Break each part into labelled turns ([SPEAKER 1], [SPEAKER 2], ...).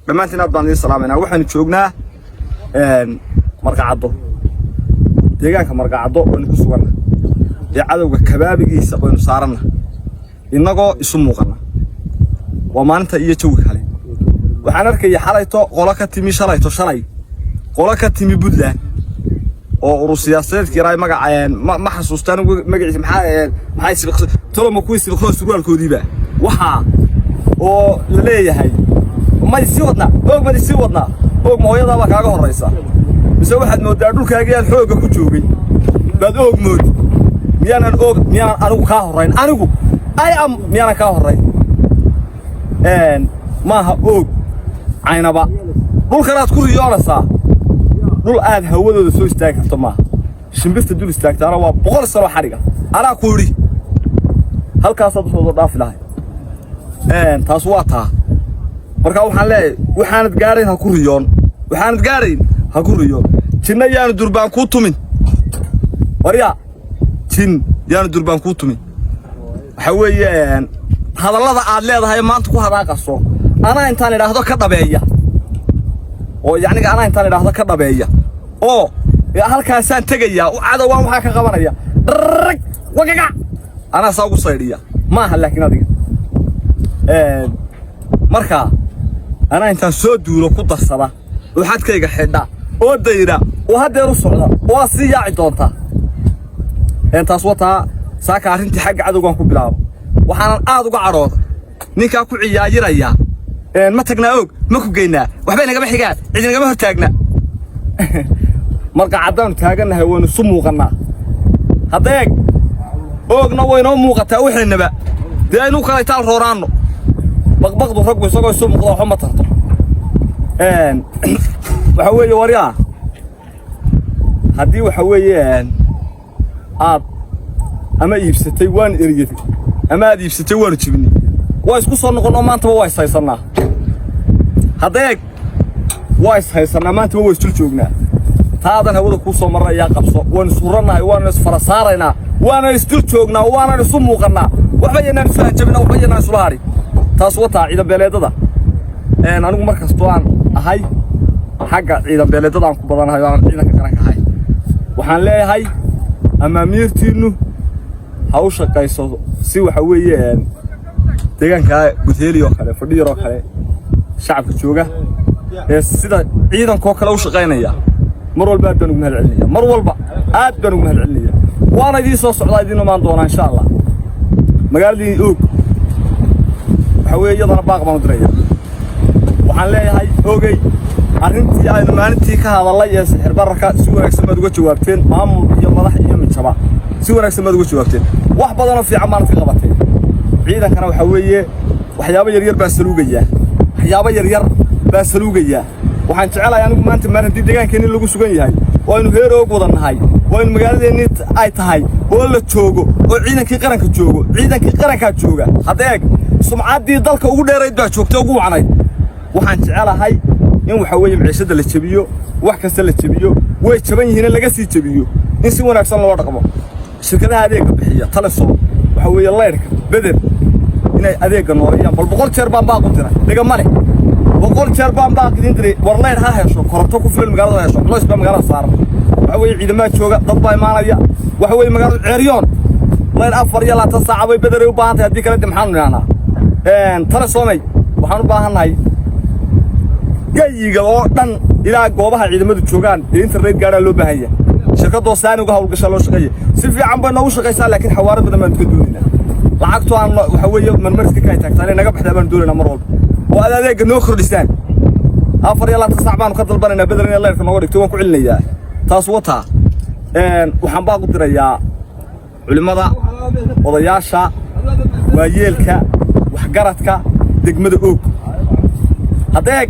[SPEAKER 1] dhammaantiin aad baan idin salaamayna waxaan joognaa marqacado deegaanka marqacado oo ku sugan ee cadawga kabaabigiisa oo saarana inagoo isu muuqana waa maanta iyo jawi kale waxaan arkay xalayto qola ka timi shalay qola ka timi Puntland oo urusiyaasadeedkii raay magacayeen ma xasuustaan magaciisa maxay sibqo tolo ma ku sibqo surwaalkoodiiba waxa oo la leeyahay ma si wadna og mooyada ba kaaga horeysa mise waxaad moodaa dhulkaaga yaal xooga ku joogay baad og mood miyaan anigu ka horeyn anigu ay am miyaan ka horeyn maaha og aynaba dhulkanaad ku riyoonaysaa dhul aad hawadooda soo istaagi karto maaha shimbirta dul istaagtaana waa 100 sano xariga anaa ku yiri halkaasaad soo dhaafi lahay taas waa taa marka waxaan leeyahay waxaanad gaarayn ha ku riyoon jinna yaanu durbaan ku tumin wariya jin yaanu durbaan ku tumin waxa weeye hadallada aad leedahay maanta ku hadaaqaso ana intaan idhaahdo ka dhabeeya oo yacni ana intaan idhaahdo ka dhabeeya oo halkaasaan tagaya oo cadawaan waxa ka qabanaya wagaga ana saagu saydiya maaha laakiin adiga marka ana intaan soo duulo ku darsada oo xadkayga xidha oo dayra oo hadeer u socda oo si yaaci doonta taas wata saaka arintii xagga cadawgan ku bilaabo waxaan aad uga carooda ninka ku ciyaayiraya ma tagnaa og ma ku geynaa waxba inaga xigaan cid inaga hor taagna marka cadaan taaganahay waynu isu muuqanaa hadeeg oogna waynu muuqataa waxeenaba deenu kala taal rooraano baqbaqdu rag isagoo isu muuqda waxa ma tarto waxa weeye wariya hadii waxa weeye aad ama iibsatay waan eriyay ama aad iibsatay waan jibnay waa isku soo noqon maanta waa isaysanaa hadeeg waa isaysanaa maanta waa isjul joognaa taadan hawada ku soo maraya qabso waan suuranahay waan isfarasaarayna waan isjul joognaa waan isu muuqanaa waxba yanaan soo jabina waxba yanaan soo haari taas wata ciidan beeleedada anigu markastoo aan ahay xagga ciidan beeleedada aan ku badanahay aan ciidanka qaranka ahay waxaan leeyahay amaamiirtiinu haw shaqayso si waxa weeye deegaanka gudeeliyo kale fadhiyo kale shacabka jooga sida ciidanka kale u shaqeynaya mar walba aad baan ugu mahadcelinaya waana idin soo socdaa idin maan doona insha Allah magaaladii og waxa weeye yadana baaq baan u diraya waxaan leeyahay ogey arrintii ay maalintii ka hadalay ee sixir bararka si wanaagsan baad uga jawaabteen maamul iyo madax iyo mijaba si wanaagsan baad uga jawaabteen wax badan oo fiican maalintii qabatay ciidankana waxa weeye waxyaabo yar baa saluugaya waxaan jecelahay anigu maanta maalintii deegaankeena lagu sugan yahay oo inuu heer og wadanahay oo in magaaladeena ay tahay oo la joogo oo ciidankii qaranka jooga hadeeg sumcaddii dalka ugu dheerayd baa joogtay ugu wacnay waxaan jecelahay in waxa weeye maciishada la jabiyo wax kasta la jabiyo way jaban yihiin laga sii jabiyo in si wanaagsan loo dhaqmo shirkadaha adeega bixiya telesom waxa weeye leerka bedel inay adeega nooriyaan bal 100 jeer baan baaq u diray dhiga male 100 jeer baan baaq idin diray war leer ha hesho koronto ku filan magaalada hesho loos baa magaalada saaran waxa weeye ciidamada jooga dad baa imaanaya waxa weeye magaalada ceeriyoon leer 4 saac way bedel u baahan tahay hadii kale maxaan niraanaa telesom waxaan u baahanahay gayiga oo dhan ilaa goobaha ciidamadu joogan internet gaara loo baahan yahay shirkadda saaniga hawlgasha loo shaqeeyo si fiican baa noogu shaqeysaa laakiin xawaarad badan baan ka doonayna lacagtu aan waxa weeye marmarka ka taagtaan naga baxdaa baan doonayna mar walba oo adeega noo kordhisaan 4 saac baan ka dalbanayna bedel in leerka nooga dhigto waan ku cilinayaa taas wata waxaan baa ku dirayaa culimada odayaasha waayeelka waxgaradka degmada og hadeeg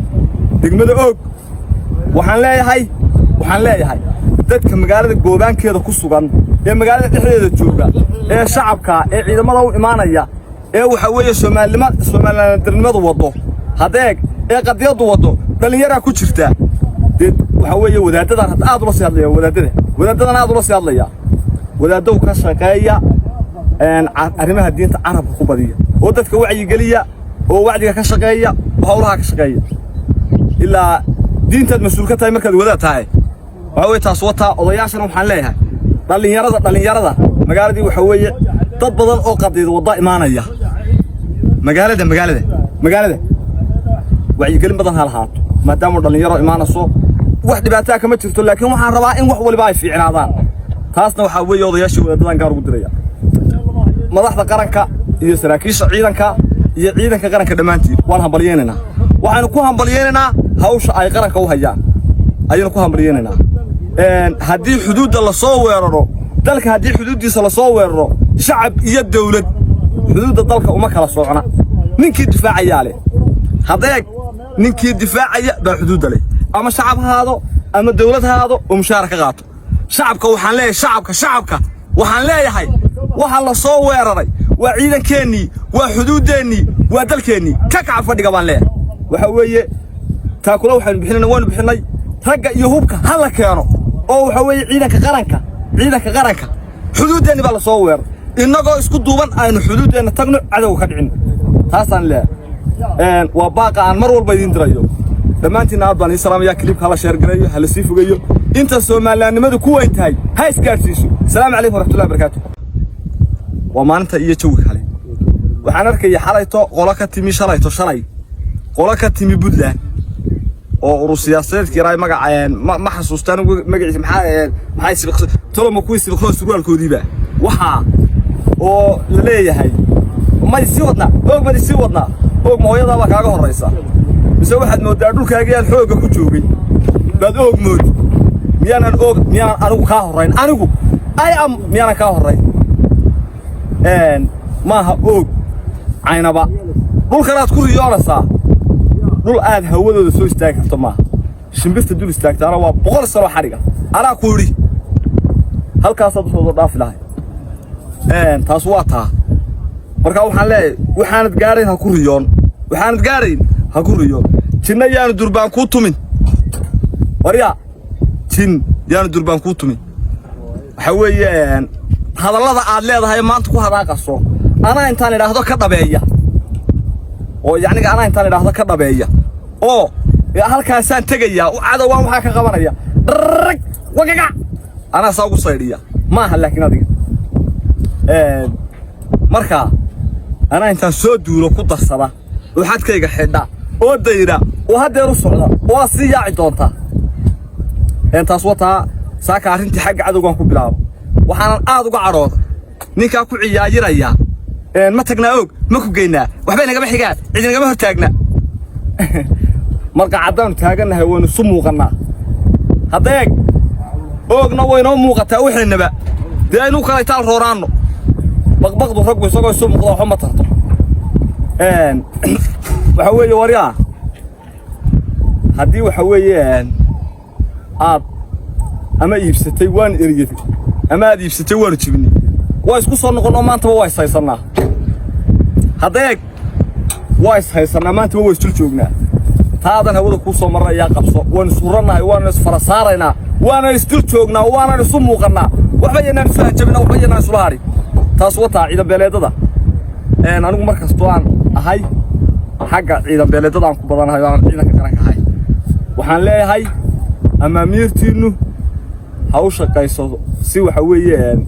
[SPEAKER 1] degmada og waxaan leeyahay dadka magaalada goobaankeeda ku sugan ee magaalada dhexdeeda jooga ee shacabka ee ciidamada u imaanaya ee waxa weeye Soomaaliland wado hadeeg ee qadiyadu wado dhalinyaro ku jirta waxa weeye wadaadadan aad ula siyaadlaya wadaadadu ka shaqeeya arrimaha diinta carabka ku badiya oo dadka wacyi geliya oo wacdiga ka shaqeeya hawlaha ka shaqeeya إلا دين تد مسؤول كتاي مركز وذا تاي وهو تصوتها وضيعشنا محليها دلين يرضى مقالدي وحوية تطبض الأوقات وضع إيمانية مقالدة وعي كلمة بدن هالهات ما دام دلين يرى إيمان الصوت واحد باتاك ما تشوفه لكن وحن ربا إن وحول باي في عنادان taasna waxa weeye odayaashii wadadan gaar ugu diraya madaxda qaranka iyo saraakiisha ciidanka iyo ciidanka qaranka dhamaantii waan hambalyeynaa waxaanu ku hambalyeynaa hawsha ay qaranka u hayaan ayaynu ku hambalyeynaa haddii xuduudda la soo weeraro dalka haddii xuduudiisa la soo weeraro shacab iyo dawlad xuduudda dalka uma kala socona ninkii difaacaya leh hadeeg ninkii difaacaya baa xuduudda leh ama shacab haado ama dawlad haado oo mushaar ka qaato شعبك وحن ليه شعبك وحن ليه هاي وحن لصو ويرري وعيدا كيني وحدود ديني ودل كيني كاكا فدي قبان ليه وحوية تاكلوا وحن بحنا وين بحنا رجع يهوبك هلا كانوا أو حوية عيدك قرنك حدود ديني بالصور إنك اسكت دوبان أين حدود ديني تقنع عدو خدعين هاسان ليه وباقى عن مرور بيدين دريو لما أنت نابان إسلام يا كليب هلا شهر جريو هلا سيفو جيو أنت سومالي نمدو كويت هاي سكارتيسو السلام عليكم ورحمة الله وبركاته وما أنت إيه تشوك علي وحنرك يا حلايتو قولك تيمي شرايتو شراي قولك تيمي بدلان oo ruusiyaasad kiray magacayeen ma xasuustaan magaciisa maxay sibq tolo ma ku sibq surwaalkoodii ba waxa oo la leeyahay ma si wadna og mooyada ba kaaga horeysa mise waxaad moodaa dhulkaaga yaan xooga ku joogay baad og mood miyaan anigu ka horeyn miyaan ka horeyn maaha og aynaba dhulkanaad ku riyoonaysaa dhul aad hawadooda soo istaagi karto maaha shimbirta dul istaagtaana waa 100 sano xariga anaa ku yiri halkaasaad soo dhaafi lahay taas waa taa marka waxaan leeyahay waxaanad gaarayn ha ku riyoon jinna yaanu durbaan ku tumin wariya jin yaanu durbaan ku tumin waxa weeye hadallada aad leedahay maanta ku hadaaqaso ana intaan idhaahdo ka dhabeeya oo yacni ana intaan idhaahdo ka dhabeeya oo halkaasaan tagaya oo cadawaan waxa ka qabanaya wagaga ana saagu saydiya maaha laakiin adiga marka ana intaan soo duulo ku darsada oo xadkayga xidha oo dayra oo hadeer u socda oo si yaaci doonta intaas wata saaka arintii xagga cadawgan ku bilaabo waxaan aad uga carooda ninka ku ciyaayiraya ma tagnaa og ma ku geynaa waxba inaga xigaan cid inaga hortaagna marka cadaan taaganahay waynu soo muuqanaa hadeeg oogna wayno muuqataa wixinaba deenu kala taal rooraano baqbaqdu rag isagoo soo muuqda waxa ma tarto waxa weeye wariya hadii waxa weeye aad ama iibsatay waan eriyay ama aad iibsatay waan jibni waa isku soo noqon maanta waa isaysanaa hadeeg waa isaysanaa maanta waa isjul joognaa taadan hawada ku soo maray yaa qabso waan suuranahay waan isfarasaarayna waan isjul joognaa waan isu muuqanaa waxba yanaan soo jabina waxba yanaan soo haari taas wata ciidan beeleedada anigu markastoo aan ahay xagga ciidan beeleedada aan ku badanahay waan ciidanka qaranka ahay waxaan leeyahay amaamiirtiinu hawsha qayso si waxa weeye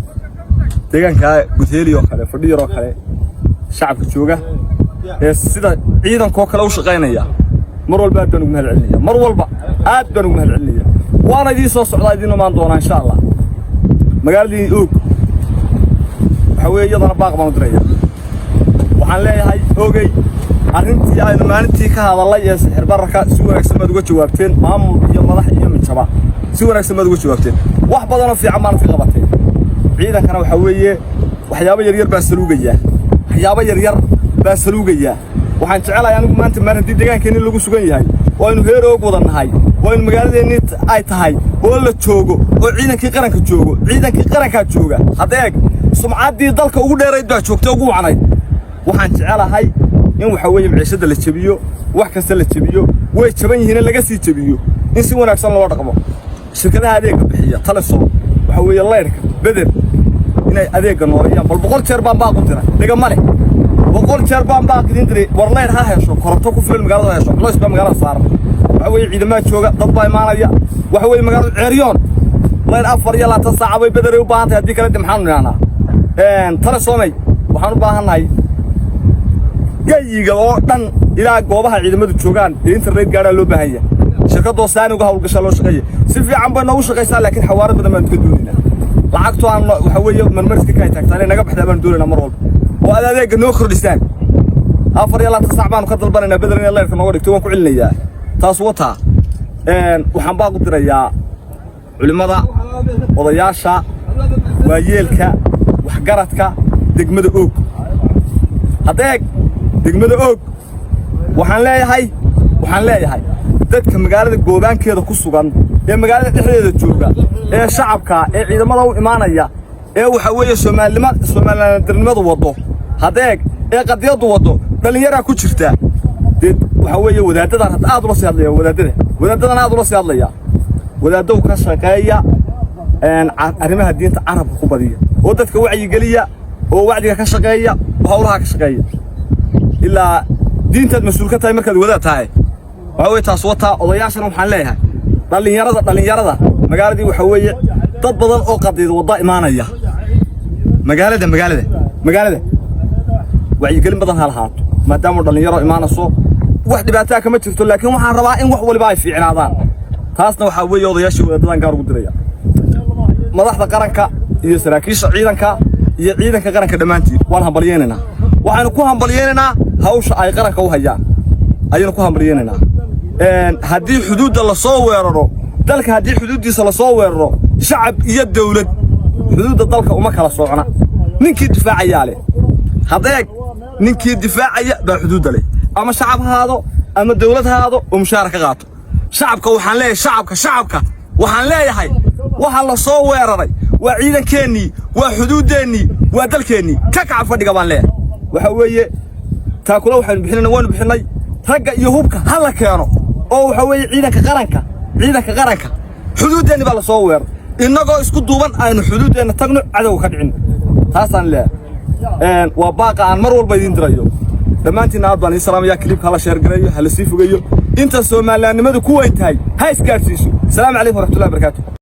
[SPEAKER 1] deegaanka gudeeliyo kale fadhiyo kale shacabka jooga sida ciidanka kale u shaqeynaya mar walba aad baan ugu mahadcelinaya waana idin soo socdaa idin maan doona insha Allah magaaladii og waxa weeye yadana baaq baan u diraya waxaan leeyahay ogey arrintii ay maalintii ka hadalay ee sixir bararka si wanaagsan baad uga jawaabteen maamul iyo madax iyo mijaba si wanaagsan baad uga jawaabteen wax badan oo fiican maan qabatay ciidankana waxa weeye waxyaabo yar baa saluugaya waxaan jecelahay anigu maanta maalintii deegaankeena lagu sugan yahay oo inuu heer og wadanahay oo in magaaladeena ay tahay oo la joogo oo ciidankii qaranka jooga hadeeg sumcaddii dalka ugu dheerayd baa joogtay ugu wacnay waxaan jecelahay in waxa weeye maciishada la jabiyo wax kasta la jabiyo way jaban yihiin laga sii jabiyo in si wanaagsan loo dhaqmo shirkadaha adeegga bixiya telesom waxa weeye leerka bedel inay adeegga nooriyaan bal 100 jeer baan baaq u diray dhiga male 100 jeer baan baaq idin diray war leer ha hesho koronto ku filan magaalada hesho culays baa magaalada saaran وحوي عيدما جوجا ضد باي مانيا وحوي مقال عريون لين أفر يلا تصاع وي بدري وباهنتي هدي كلا دمحان أنا ترى صومي وحنو باهناي جاي قوان إلى جوابها عيدما جوجان الإنترنت قاعد لو بهاية شركة دوستان وجهه القشلو شقية سيف عم بنو شقية لكن حوارات بدنا ما تقدوننا لعقتوا عن وحوي من مرسك كاي تكتاني نجاب حدا بندورنا مرول وهذا ذاك نوخر لسان أفر يلا تصعبان وكتل بنا بدرنا الله يرحمه وركتوه كلنا يا تصوتها وحنباق الدريا علماء وضياشة ويلك وحجرتك دقمة أوك هذاك دقمة أوك وحنلاقي هاي dadka magaalada goobaankeeda ku sugan ee magaalada dhexdeeda jooga ee shacabka ee ciidamada u imaanaya ee waxa weeye Soomaaliland wado hadeeg ee qadiyadu wado dhalinyaro ku jirta waxa weeye wadaadada aad ula siyaadlaya wadaadada aad ula siyaadlaya wadaadadu ka shaqeeya arrimaha diinta carabka ku badiya oo dadka wacyi galiya oo wacdiga ka shaqeeya hawlaha ka shaqeeya ilaa diinta mas'uulka tahay markaad wadaad tahay وهو تصوتها وضياشنا وحنلاها dhalinyarada magaaladii waxa weeye dad badan oo qadid wada imaanaya magaalada wacyi gelin badan hal maadaama dhalinyaro imaanaso wax dhibaato kama jirto laakiin waxaan rabaa in wax waliba ay fiicnaadaan taasna waxa weeye odayaashii wadadan gaar ugu diraya madaxda qaranka iyo saraakiisha ciidanka iyo ciidanka qaranka dhamaantii waan hambalyeynaa waxaanu ku hambalyeynaa hawsha ay qaranka u hayaan ayaynu ku hambalyeynaa haddii xuduudda la soo weeraro dalka haddii xuduudiisa la soo weeraro shacab iyo dawlad xuduudda dalka uma kala socona ninkii difaacaya leh hadeeg ninkii difaacaya baa xuduudda leh ama shacab haado ama dawlad haado oo mushaar ka qaato shacabka waxaan leeyahay waxa la soo weeraray waa ciidankeennii waa xuduudeennii waa dalkeennii ka kaca fadhiga baan leeyahay waxa weeye taakula waxaan bixinay ragga iyo hubka hala keeno oo waxa weeye ciidanka qaranka xuduudeena baa la soo weerar inagoo isku duuban aynu xuduudeena tagno cadow ka dhicin taasaan leeyahay waa baaqa aan mar walba idin dirayo dhamaantiin aad baan islaamaya clip kala share gareeyo hala sii fogeeyo inta Soomaaliyeednimadu ku weyn tahay ha isgaarsiiso salaamu calaykum wa rahmatullahi wa barakaatuh